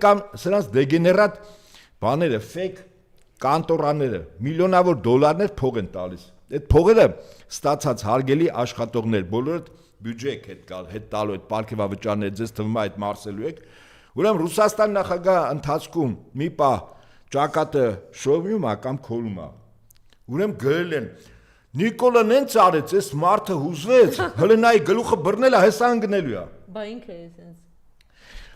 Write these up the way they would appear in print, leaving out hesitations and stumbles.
կամ սրանց դեգեներատ բաները, fake կանտորաները, միլիոնավոր դոլարներ փող են տալիս։ Այդ փողերը ստացած հարգելի աշխատողներ, բոլորը բյուջե եք հետ տալու այդ պարգևավճարները, ձեզ թվում է այդ մարսելու եք։ Ուրեմն Ռուսաստան նախագահ ընթացքում մի պահ ճակատը շովում է կամ քոլում է։ Ուրեմն գրել են Նիկոլան հենց արեց, այս մարդը հուզվեց, հələ նայի գլուխը բռնել է, հեսա ընկնելու է։ Բա ինքը է sense։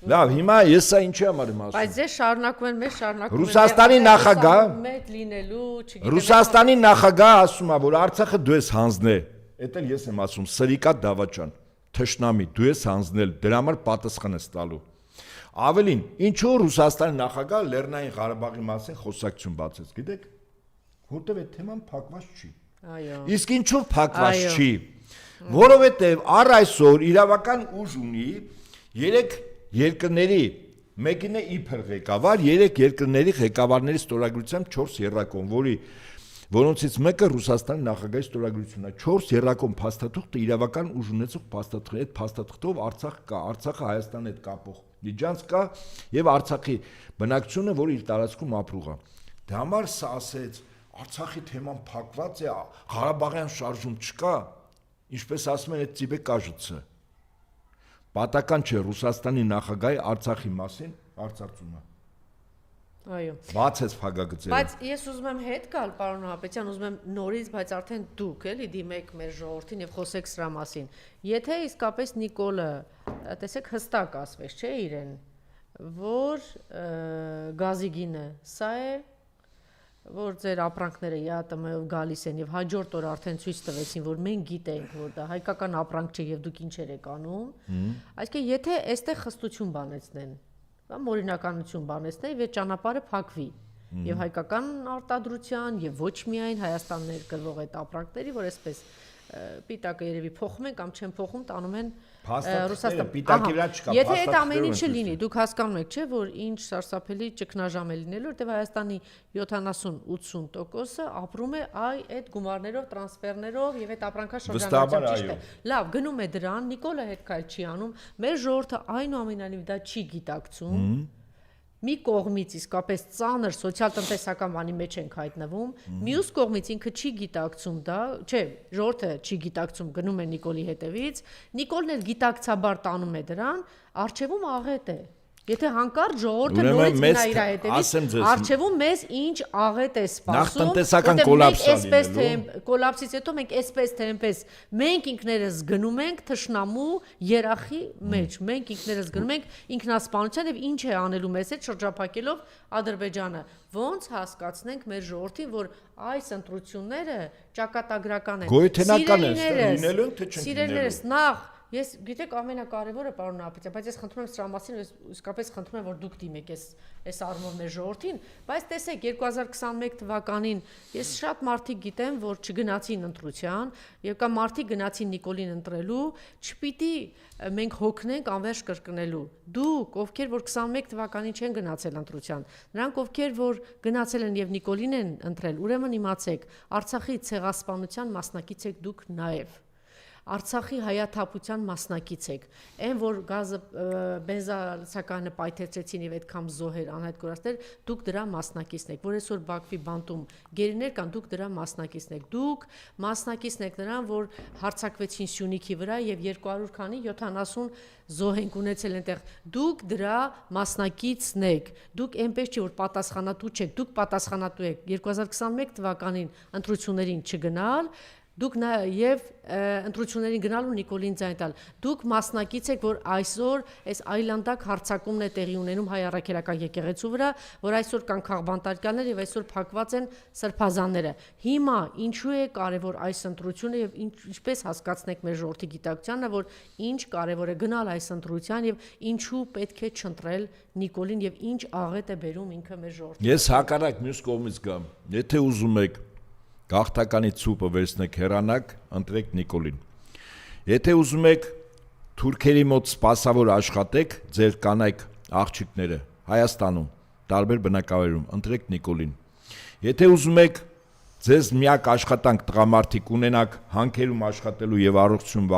Լավ, հիմա ես սա ինչի համար եմ ասում։ Բայց ես շարունակում եմ, մեզ շարունակում եմ։ Ռուսաստանի նախագահ մեծ լինելու, չգիտեմ։ Ռուսաստանի նախագահ ասում է, որ Արցախը դու ես հանձնել։ Էդ էլ ես եմ ասում, Սրիկա Դավաճան, թշնամի, դու ես հանձնել, դրա համար պատասխան ես տալու։ Ավելին, ինչու Ռուսաստանի նախագահ Լեռնային Ղարաբաղի մասին խոսակցություն բացեց, գիտեք։ Որտեւ այդ թեման փակված չի։ Այո։ Իսկ ինչու փակված չի։ Որովհետեւ առ այսօր իրավական ուժ ունի 3 երկրների մեկին է իբր ղեկավար, 3 երկրների ղեկավարների ստորագրությամբ 4 երրակոմ, որոնցից մեկը Ռուսաստանի նախագահի ստորագրությունն է։ 4 երրակոմ փաստաթուղթը իրավական ուժ ունեցող փաստաթուղթ է, այդ փաստաթղթով Արցախ կա, Արցախը Հայաստանի հետ կապող միջանց կա եւ Արցախի բնակչությունը, որը իր տարածքում ապրող է։ Դա համար սա ասեց Արցախի թեման փակված է, Ղարաբաղյան շարժում չկա, ինչպես ասում են այդ ծիբե կաժուծը։ Պատական չէ Ռուսաստանի նախագահի Արցախի մասին արծարծումը։ Այո։ Բացեց փակագծերը։ Բայց ես ուզում եմ հետ գալ, պարոն Հապետյան, ուզում եմ նորից, բայց արդեն դուք էլի դիմեք մեր ժողովրդին եւ խոսեք սրա մասին։ Եթե իսկապես Նիկոլը, տեսեք հստակ ասվեց, չէ՞ իրեն, որ գազիգինը սա է, որ ձեր ապրանքները ԵԱՏՄ-ով գալիս են եւ հաջորդ օր արդեն ցույց տվեցին, որ մենք գիտենք, որ դա հայկական ապրանք չէ եւ դուք ինչեր եք անում։ Այսինքն եթե այստեղ խստություն բանեցնեն, կամ օրինականություն բանեցնեն եւ ճանապարհը փակվի եւ հայկական արտադրության եւ ոչ միայն Հայաստան ներկրվող այդ ապրանքների, որ այսպես պիտակը երևի փոխում են կամ չեն փոխում, տանում են Ռուսաստան։ Պիտակի վրա չկա։ Եթե այդ ամեն ինչը լինի, դուք հասկանում եք, չէ՞, որ ինչ սարսափելի ճգնաժամ է լինելու, որտեղ Հայաստանի 70-80%-ը ապրում է այդ գումարներով, տրանսֆերներով եւ այդ ապրանքաշրջանությամբ, ճիշտ է։ Լավ, գնում է դրան, Նիկոլը հետ կայլ չի անում, մեր ժողովուրդը այնուամենայնիվ դա չի գիտակցում։ Մի կողմից իսկապես ծանր սոցիալ-տնտեսական բանի մեջ ենք հայտնվում, մյուս կողմից ինքը չի գիտակցում դա, չէ, ժողովուրդը չի գիտակցում, գնում է Նիկոլի հետևից, Նիկոլն էլ գիտակցաբար տանում է դրան, առջևում աղետ է։ Եթե հանկարծ ժողովուրդը նորից գնա իր հետևից, առջևում մեզ ինչ աղետ է սպասում, նախ տնտեսական կոլապս է լինելու, կոլապսից հետո մենք այսպես թե այնպես, մենք ինքներս գնում ենք թշնամու երախի մեջ, մենք ինքներս գնում ենք ինքնասպանության եւ ինչ է անելու մեզ հետ շրջափակելով Ադրբեջանը, ոնց հասկացնենք մեր ժողովրդին, որ այս ընտրությունները ճակատագրական են, գոյութենական են, լինելու են թե չեն սիրելիներս, նախ ես գիտեք ամենակարևորը պարոն Հապետյան, բայց ես խնդրում եմ սրա մասին, իսկապես խնդրում եմ որ դուք դիմեք այս առումով մեր ժողովրդին, բայց տեսեք 2021 թվականին ես շատ մարդիկ գիտեմ, որ չգնացին ընտրության եւ կամ մարդիկ գնացին Նիկոլին ընտրելու, չպիտի մենք հոգնենք անվերջ կրկնելու։ Դուք, ովքեր որ 21 թվականին չեն գնացել ընտրության, նրանք ովքեր որ գնացել են եւ Նիկոլին են ընտրել, ուրեմն իմացեք, Արցախի ցեղասպանության մասնակից եք դուք նաեւ։ Արցախի հայաթափության մասնակից եք, այն որ գազը բենզինացականը պայթեցրեցին եւ այդքան զոհեր անհայտ կորածներ, դուք դրա մասնակիցն եք, որ այսօր Բաքվի բանտում գերիներ կան, դուք դրա մասնակիցն եք, դուք մասնակիցն եք նրան, որ հարձակվեցին Սյունիքի վրա եւ 200 քանի 70 զոհ ենք ունեցել այնտեղ, դուք դրա մասնակիցն եք, դուք այնպես չի որ պատասխանատու չեք, դուք պատասխանատու եք 2021 թվականին ընտրություններին չգնալ, դուք նաև ընտրություններին գնալու Նիկոլին ձայն տալ։ Դուք մասնակից եք, որ այսօր այս այլանդակ հարձակումն է տեղի ունենում հայ առաքելական եկեղեցու վրա, որ այսօր կան քաղբանտարկյաններ եւ այսօր փակված են սրբազանները։ Հիմա ինչու է կարևոր այս ընտրությունը եւ ինչպես հասկացնեք մեր ժողովրդի գիտակցությանը, որ ինչ կարևոր է գնալ այս ընտրության եւ ինչու պետք է չընտրել Նիկոլին եւ ինչ աղետ է բերում ինքը մեր ժողովրդին։ Ես հակառակ մյուս կողմից գամ։ Եթե ուզում եք գաղթականի ցուպը վերցնեք հերանակ, ընտրեք Նիկոլին։ Եթե ուզում եք թուրքերի մոտ սպասավոր աշխատեք, ձեր կանայք աղջիկները Հայաստանում, տարբեր բնակավայրում, ընտրեք Նիկոլին։ Եթե ուզում եք ձեզ միակ աշխատանք տղամարդիկ ունենաք հանքերում աշխատելու եւ առողջություն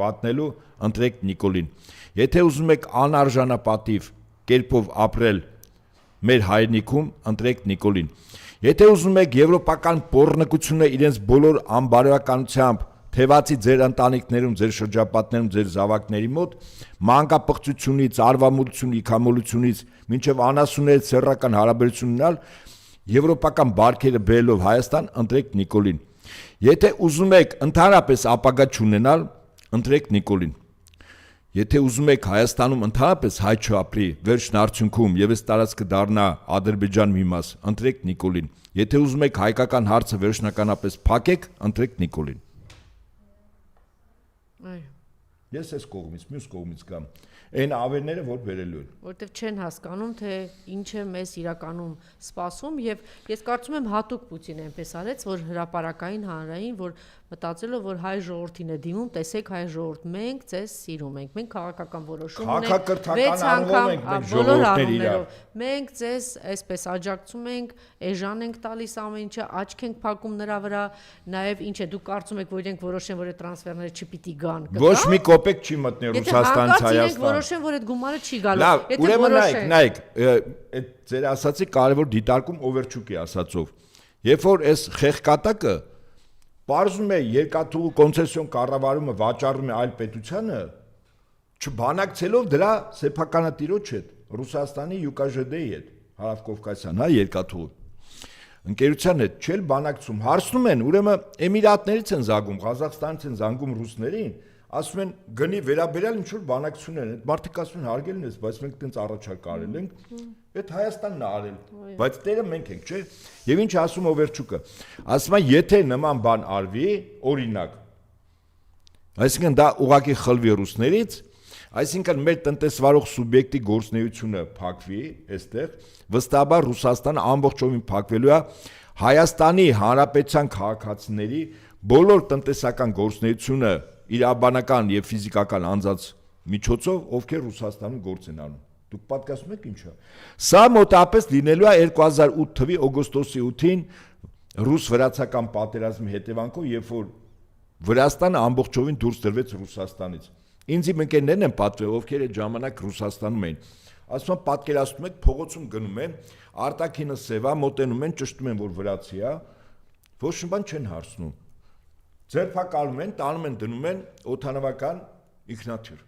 վատնելու, ընտրեք Նիկոլին։ Եթե ուզում եք անարժանապատիվ կերպով ապրել մեր հայրենիքում, ընտրեք Նիկոլին։ Եթե ուզում եք եվրոպական պոռնկությունը իրենց բոլոր անբարոյականությամբ թևացի ձեր ընտանիքներում, ձեր շրջապատներում, ձեր զավակների մոտ, մանկապղծությունից, արվամոլությունից, իքամոլությունից, մինչև անասունների սեռական հարաբերություն ունենալ, եվրոպական բարքերը բերելով Հայաստան, ընտրեք Նիկոլին։ Եթե ուզում եք ընդհանրապես ապագա չունենալ, ընտրեք Նիկոլին։ Եթե ուզում եք Հայաստանում ընդհանրապես հայ չապրի, վերջն արդյունքում եւս տարածքը դառնա Ադրբեջան մի մաս, ընտրեք Նիկոլին։ Եթե ուզում եք հայկական հարցը վերջնականապես փակեք, ընտրեք Նիկոլին։ Այո։ Ես այս կողմից, մյուս կողմից կամ այն ավերները, որ վերելու են։ Որտեվ չեն հասկանում, թե ինչ է մեզ իրականում սպասում եւ ես կարծում եմ հատուկ Պուտինը այնպես արեց, որ հրաապարակային հանրային, որ մտածելով, որ հայ ժողովրդին է դիմում, տեսեք հայ ժողովուրդ, մենք ձեզ սիրում ենք, մենք քաղաքական որոշում ունենք, 6 անգամ բոլոր առումներով, մենք ձեզ այսպես աջակցում ենք, էժան ենք տալիս ամեն ինչը, աչք ենք փակում նրա վրա, նաեւ ինչ է, դուք կարծում եք, որ իրենք որոշեն, որ այդ տրանսֆերները չպիտի գան, ոչ մի կոպեկ չի մտնի Ռուսաստանից Հայաստան։ Որոշեն, որ այդ գումարը չի գալու։ Լավ, ուրեմն նայեք, այդ ձեր ասացի կարևոր դիտարկում Օվերչուկի ասածով։ Երբ որ այս խեղկատակը պարզում է երկաթուղու կոնցեսիոն կառավարումը վաճառում է այլ պետությանը, չբանակցելով դրա սեփականատիրոջ հետ, Ռուսաստանի ՅՈՒԿԱԺԴ-ի հետ, Հարավկովկասյան, հա, երկաթուղու ընկերության հետ չել բանակցում, հարցնում են, ուրեմն Էմիրատներից են զանգում, Ղազախստանից են զանգում ռուսներին, ասում են գնի վերաբերյալ ինչ որ բանակցություն են, այդ մարդիկ ասում են հարգելին ես, բայց մենք տենց առաջարկ արել ենք, այդ Հայաստանն է արել, բայց տերը մենք ենք, չէ՞։ Եվ ինչ ասում Օվերչուկը, ասում է, եթե նման բան արվի, օրինակ, այսինքն դա ուղղակի խլվի ռուսներից, այսինքն մեր տնտեսվարող սուբյեկտի գործունեությունը փակվի, այստեղ վստահաբար Ռուսաստանը ամբողջովին փակվելու է Հայաստանի Հանրապետության քաղաքացիների բոլոր տնտեսական գործունեությունը իրավաբանական եւ ֆիզիկական անձանց միջոցով, ովքեր Ռուսաստանում գործ են անում։ Դուք պատկասում եք ինչա։ Սա մոտավորապես լինելու է 2008 թվականի օգոստոսի 8-ին ռուս-վրացական պատերազմի հետևանքով, երբ որ Վրաստանը ամբողջովին դուրս դրվեց Ռուսաստանից։ Ինձ իմ ընկերներն են պատվել, ովքեր այդ ժամանակ Ռուսաստանում էին։ Ասում են, պատկերացնում եք, փողոցում գնում են, արտաքինը սևա, մոտենում են, ճշտում են, որ վրացի է, ոչ մի բան չեն հարցնում։ Ձերբակալում են, տանում են, դնում են օդանավական ինքնաթիռ։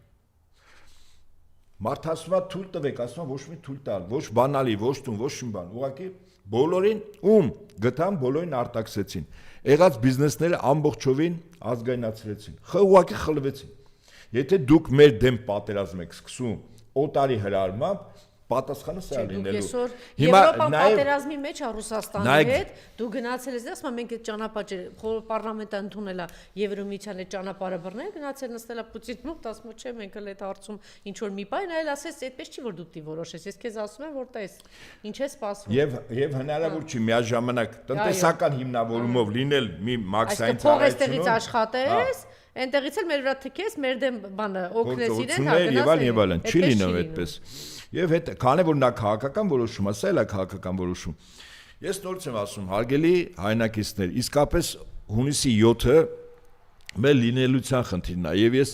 Մարդ ասում է թույլ տվեք, ասում է ոչ մի թույլ տալ, ոչ բանալի, ոչ տուն, ոչ մի բան։ Ուղղակի բոլորին գտան, բոլորին արտաքսեցին։ Եղած բիզնեսները ամբողջովին ազգայնացրեցին։ Ուղղակի խլվեցին։ Եթե դուք մեր դեմ պատերազմ եք սկսում, օտարի հրարմամբ, պատասխանը սա լինելու։ Եվրոպա պատերազմի մեջ է Ռուսաստանի հետ, դու գնացել ես, ասում մենք այդ ճանապարհը պարլամենտը ընդունել է Եվրոմիության այդ ճանապարհը բռնել, գնացել նստել է Պուտինի մոտ, ասում չէ, մենք էլ այդ հարցում ինչ որ մի բան, այլ ասես, այդպես չի որ դու դի որոշես, ես քեզ ասում եմ, որ տես, ինչ է սպասվում։ Եվ հնարավոր չի միաժամանակ տնտեսական հիմնավորումով լինել մի մաքսային ծառայություն։ Այստեղ աշխատես, այնտեղից էլ մեր վրա թքես, մեր դեմ բանը օգնես իրեն, հա գնաս։ Չի լինում այդպես։ Եվ հետ քանի որ նա քաղաքական որոշում է, սա էլ է քաղաքական որոշում։ Ես նորից եմ ասում, հարգելի հայրենակիցներ, իսկապես հունիսի 7-ը մեր լինելության խնդիրն է, եւ ես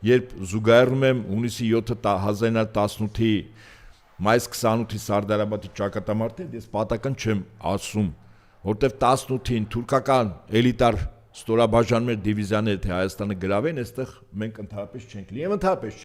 երբ զուգահեռում եմ հունիսի 7-ը 1918-ի մայիս 28-ի Սարդարաբադի ճակատամարտի, ես պատական չեմ ասում, որտեվ 18-ին թուրքական էլիտար ստորաբաժանումներ դիվիզիաները թե Հայաստանը գրավեն, այստեղ մենք ընդհանրապես չենք լինի, ընդհանրապես